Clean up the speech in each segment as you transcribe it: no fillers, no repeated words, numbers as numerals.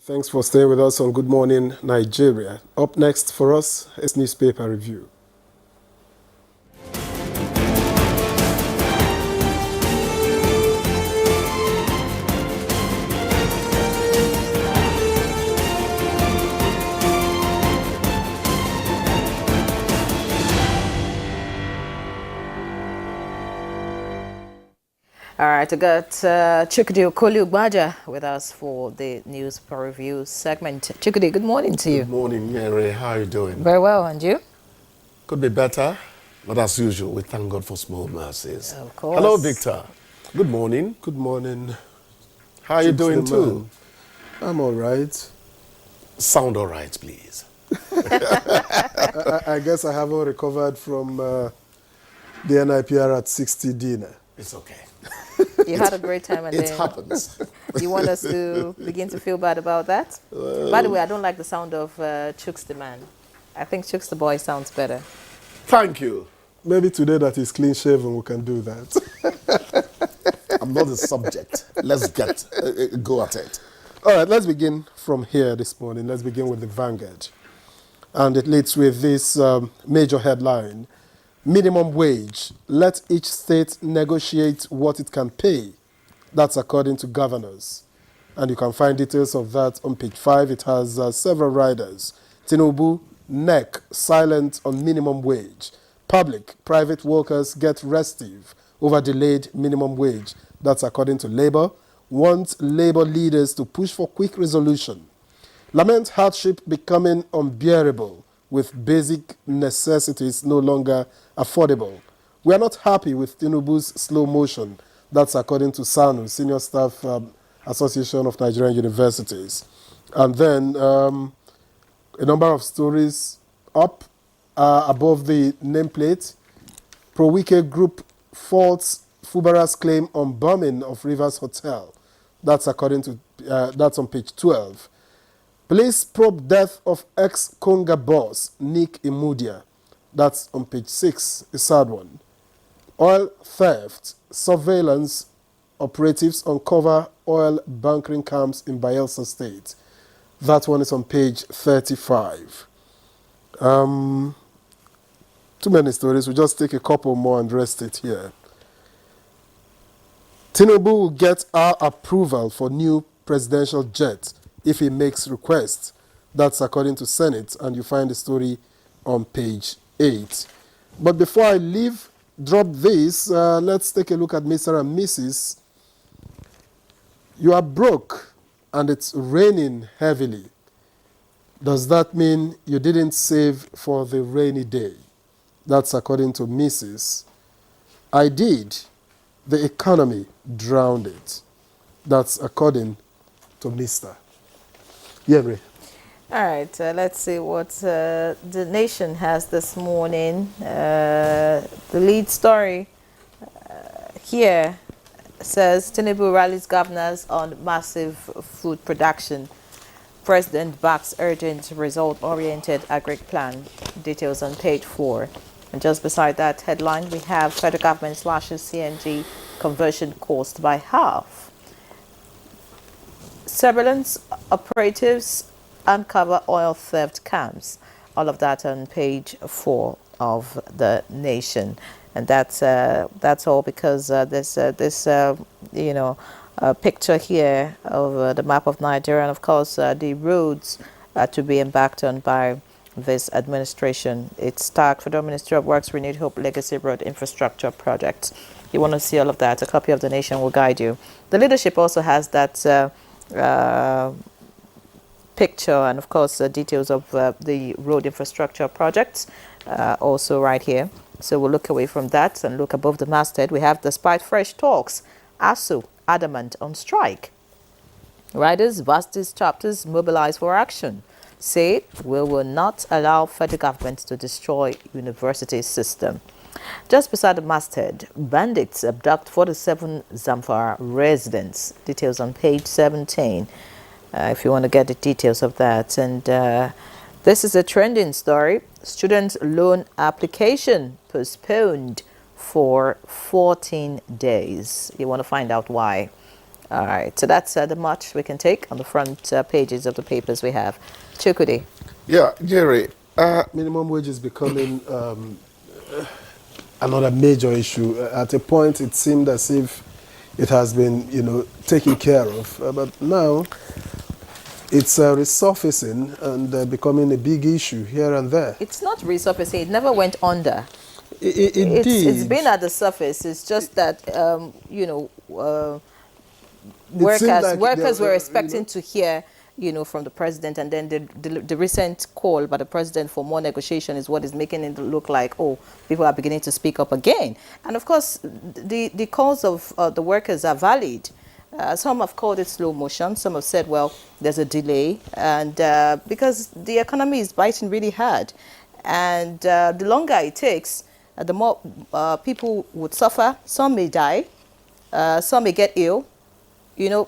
Thanks for staying with us on Good Morning Nigeria. Up next for us is newspaper review. All right, I got Chukudi Okoli with us for the news review segment. Chukudi, good morning to you. Good morning, Mary. How are you doing? Very well, and you? Could be better, but as usual, we thank God for small mercies. Of course. Hello, Victor. Good morning. Good morning. How are you doing too? I'm all right. Sound all right, please. I guess I haven't recovered from the NIPR at 60 dinner. It's okay. You had a great time, and It then happens. you want us to begin to feel bad about that? By the way, I don't like the sound of Chooks the man. I think Chooks the boy sounds better. Thank you. Maybe today that is clean shaven, we can do that. I'm not the subject. Let's go at it. All right, let's begin from here this morning. Let's begin with the Vanguard. And it leads with this major headline: minimum wage. Let each state negotiate what it can pay. That's according to governors. And you can find details of that on page 5. It has several riders. Tinubu, NEC, silent on minimum wage. Public, private workers get restive over delayed minimum wage. That's according to Labour. Want Labour leaders to push for quick resolution. Lament hardship becoming unbearable with basic necessities no longer affordable. We are not happy with Tinubu's slow motion. That's according to SANU, Senior Staff Association of Nigerian Universities. And then a number of stories up above the nameplate. Pro-Wike Group faults Fubara's claim on bombing of Rivers Hotel. That's according to that's on page 12. Police probe death of ex-Konga boss Nick Imudia. That's on page 6, a sad one. Oil theft, surveillance operatives uncover oil bunkering camps in Bayelsa State. That one is on page 35. Too many stories. We'll just take a couple more and rest it here. Tinubu will get our approval for new presidential jet if he makes requests. That's according to Senate, and you find the story on page 8. But before I drop this, let's take a look at Mr. and Mrs. You are broke and it's raining heavily. Does that mean you didn't save for the rainy day? That's according to Mrs. I did. The economy drowned it. That's according to Mr. Yeri. All right, let's see what the nation has this morning. The lead story here says Tinubu rallies governors on massive food production. President backs urgent result-oriented agri plan. Details on page 4. And just beside that headline, we have federal government slashes CNG conversion cost by half. Surveillance operatives uncover oil theft camps. All of that on page 4 of the Nation, and that's all because this picture here of the map of Nigeria, and of course the roads to be embarked on by this administration. It's tagged Federal Ministry of Works Renewed Hope Legacy Road Infrastructure Project. You want to see all of that? A copy of the Nation will guide you. The leadership also has that picture, and of course details of the road infrastructure projects also right here. So we'll look away from that and look above the masthead. We have, despite fresh talks, ASU adamant on strike. Riders, Vastis chapters mobilize for action. Say we will not allow federal government to destroy university system. Just beside the masthead, bandits abduct 47 Zamfara residents. Details on page 17. If you want to get the details of that. And this is a trending story. Student loan application postponed for 14 days. You want to find out why. All right, so that's the march we can take on the front pages of the papers we have. Chukwudi. Yeah, Jerry. Minimum wage is becoming another major issue. At a point, it seemed as if it has been, taken care of. But now, it's resurfacing and becoming a big issue here and there. It's not resurfacing. It never went under. It did. It's been at the surface. It's just that, workers were expecting to hear, from the president, and then the recent call by the president for more negotiation is what is making it look like, oh, people are beginning to speak up again. And of course, the calls of the workers are valid. Some have called it slow motion. Some have said, well, there's a delay, and because the economy is biting really hard, and the longer it takes, the more people would suffer. Some may die, some may get ill.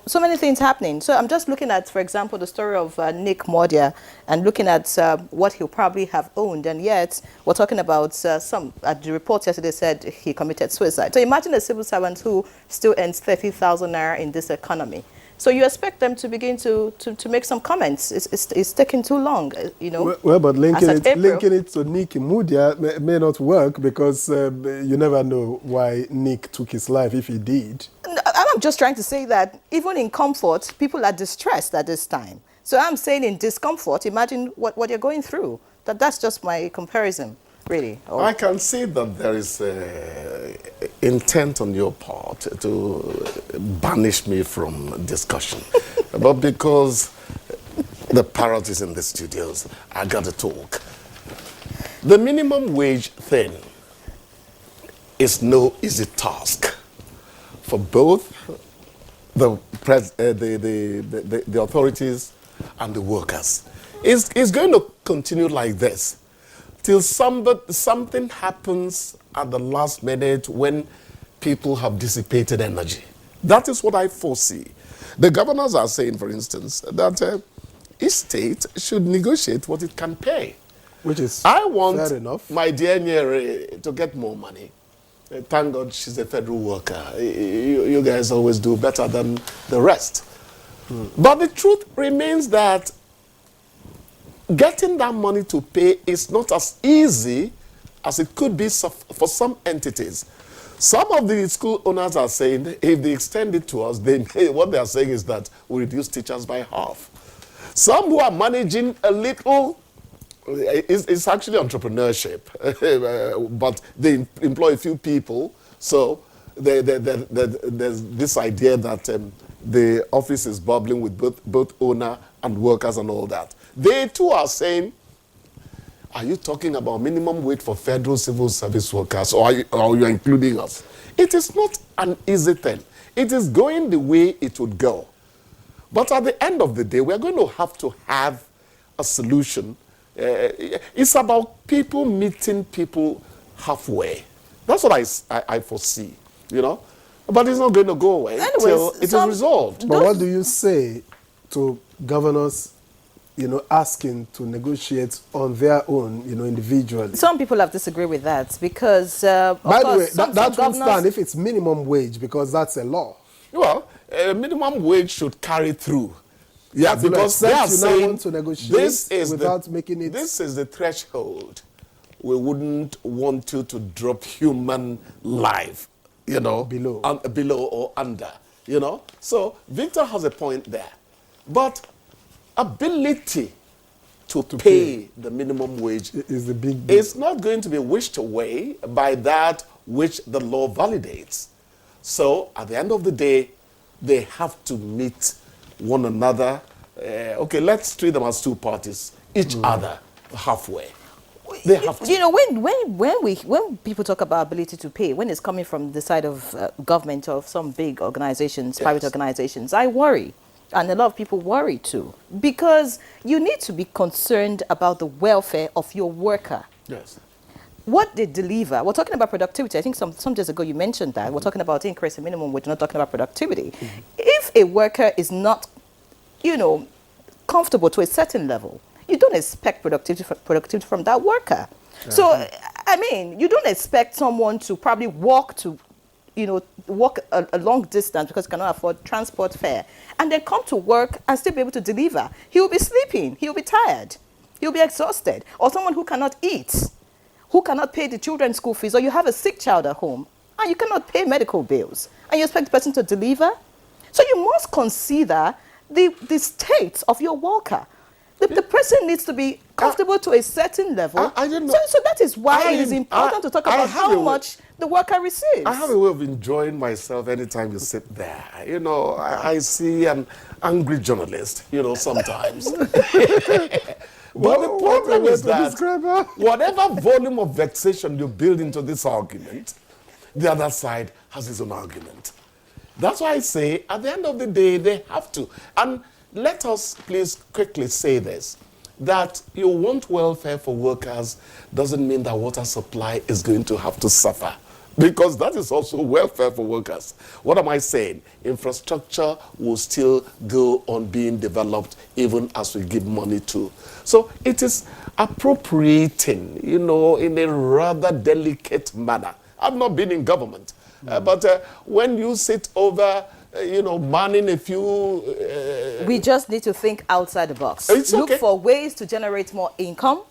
So many things happening. So I'm just looking at, for example, the story of Nick Mordia, and looking at what he'll probably have owned, and yet we're talking about the report yesterday said he committed suicide. So imagine a civil servant who still earns 30,000 naira in this economy. So you expect them to begin to make some comments. It's taking too long, Well, but linking it to Nick Mudia may not work, because you never know why Nick took his life, if he did. I'm just trying to say that even in comfort, people are distressed at this time. So I'm saying in discomfort, imagine what you're going through. That's just my comparison, really. I can see that there is intent on your part to banish me from discussion. But because the parrot is in the studios, I got to talk. The minimum wage thing is no easy task for both the authorities and the workers. It's going to continue like this till something happens at the last minute when people have dissipated energy. That is what I foresee. The governors are saying, for instance, that each state should negotiate what it can pay. Which is I want fair enough. my dear Nyere to get more money. Thank God she's a federal worker. You guys always do better than the rest. But the truth remains that getting that money to pay is not as easy as it could be for some entities. Some of the school owners are saying if they extend it to us, what they are saying is that we reduce teachers by half. Some who are managing a little, it's actually entrepreneurship, but they employ a few people. So there's this idea that the office is bubbling with both owner and workers and all that. They too are saying, are you talking about minimum wage for federal civil service workers, or are you including us? It is not an easy thing. It is going the way it would go. But at the end of the day, we're going to have a solution. It's about people meeting people halfway. That's what I foresee, But it's not going to go away until it is resolved. But what do you say to governors, asking to negotiate on their own, individually? Some people have disagreed with that because, by the way, that won't stand if it's minimum wage, because that's a law. Well, minimum wage should carry through. Yeah, so because they are saying want to negotiate without making it. This is the threshold. We wouldn't want you to drop human life, below or under, So Victor has a point there, but ability to pay the minimum wage is the big deal. It's not going to be wished away by that which the law validates. So at the end of the day, they have to meet one another. Okay, let's treat them as two parties, each other halfway. They have to. When people talk about ability to pay, when it's coming from the side of government or some big organizations, private organizations, I worry. And a lot of people worry too, because you need to be concerned about the welfare of your worker. Yes. What they deliver. We're talking about productivity. I think some days ago you mentioned that. We're talking about increase in minimum wage, we're not talking about productivity. If a worker is not, comfortable to a certain level, you don't expect productivity from that worker. So, you don't expect someone to probably walk to walk a long distance because he cannot afford transport fare, and then come to work and still be able to deliver. He will be sleeping. He will be tired. He will be exhausted. Or someone who cannot eat, who cannot pay the children's school fees, or you have a sick child at home and you cannot pay medical bills, and you expect the person to deliver. So you must consider the state of your worker. The person needs to be comfortable to a certain level. I didn't know. So that is why it is important to talk about how much the worker receives. I have a way of enjoying myself anytime you sit there. I see an angry journalist, sometimes. But the problem is that whatever volume of vexation you build into this argument, the other side has its own argument. That's why I say, at the end of the day, they have to. And let us please quickly say this, that you want welfare for workers doesn't mean that water supply is going to have to suffer, because that is also welfare for workers. What am I saying? Infrastructure will still go on being developed even as we give money to. So it is appropriating, in a rather delicate manner. I've not been in government, but when you sit over manning a few... we just need to think outside the box. Look for ways to generate more income,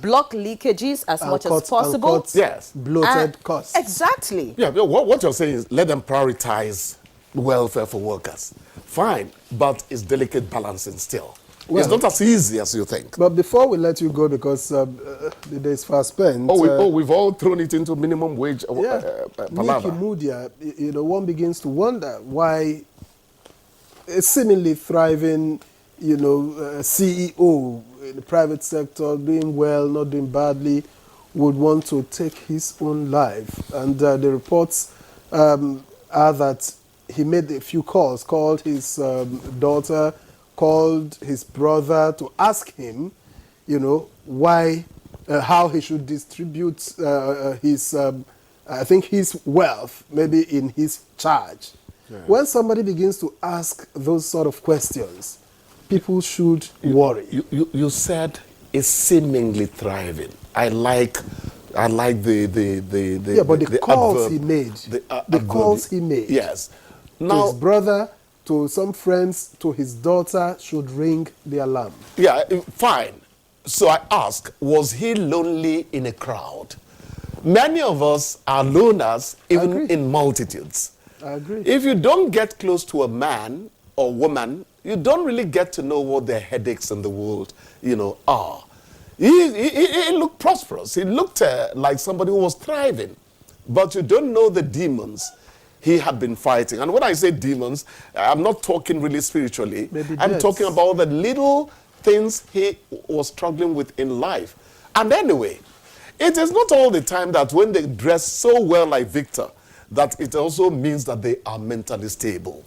block leakages as much as possible. Yes. Bloated costs. Exactly. Yeah, what you're saying is let them prioritize welfare for workers. Fine, but it's delicate balancing still. Well, it's not as easy as you think. But before we let you go, because the day is fast spent. We've all thrown it into minimum wage palaver. Nikki Mudia, one begins to wonder why a seemingly thriving, CEO in the private sector, doing well, not doing badly, would want to take his own life. And the reports are that he made a few calls, called his daughter, called his brother to ask him, why, how he should distribute his, I think his wealth, maybe in his charge. Yeah. When somebody begins to ask those sort of questions, people should worry. You said it's seemingly thriving. I like the but the calls adverb, he made. The calls he made. Yes. Now, to his brother, to some friends, to his daughter, should ring the alarm. Yeah, fine. So I ask, was he lonely in a crowd? Many of us are loners, even in multitudes. I agree. If you don't get close to a man or woman, you don't really get to know what their headaches in the world, are. He looked prosperous. He looked like somebody who was thriving. But you don't know the demons he had been fighting. And when I say demons, I'm not talking really spiritually. I'm talking about the little things he was struggling with in life. And anyway, it is not all the time that when they dress so well like Victor, that it also means that they are mentally stable.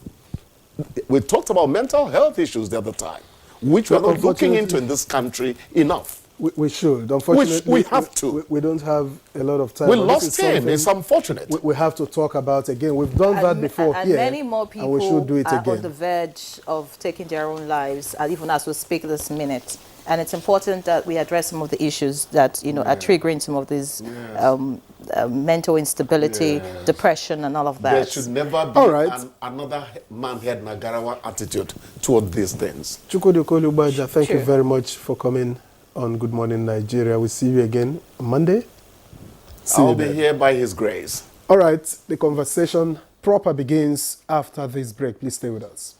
We talked about mental health issues the other time, which we're not looking into in this country enough. We should. Unfortunately, we have to. We don't have a lot of time. We lost him. It's unfortunate. We have to talk about again. We've done that before and here. Many more people and we should do it are again. on the verge of taking their own lives, even as we speak this minute. And it's important that we address some of the issues that are triggering some of these mental instability, depression, and all of that. There should never be another man-head Nagarawa attitude toward these things. Chukwudi Okoli-Ugbaja, thank you very much for coming on Good Morning Nigeria. We'll see you again on Monday. I'll be here by His grace. All right, the conversation proper begins after this break. Please stay with us.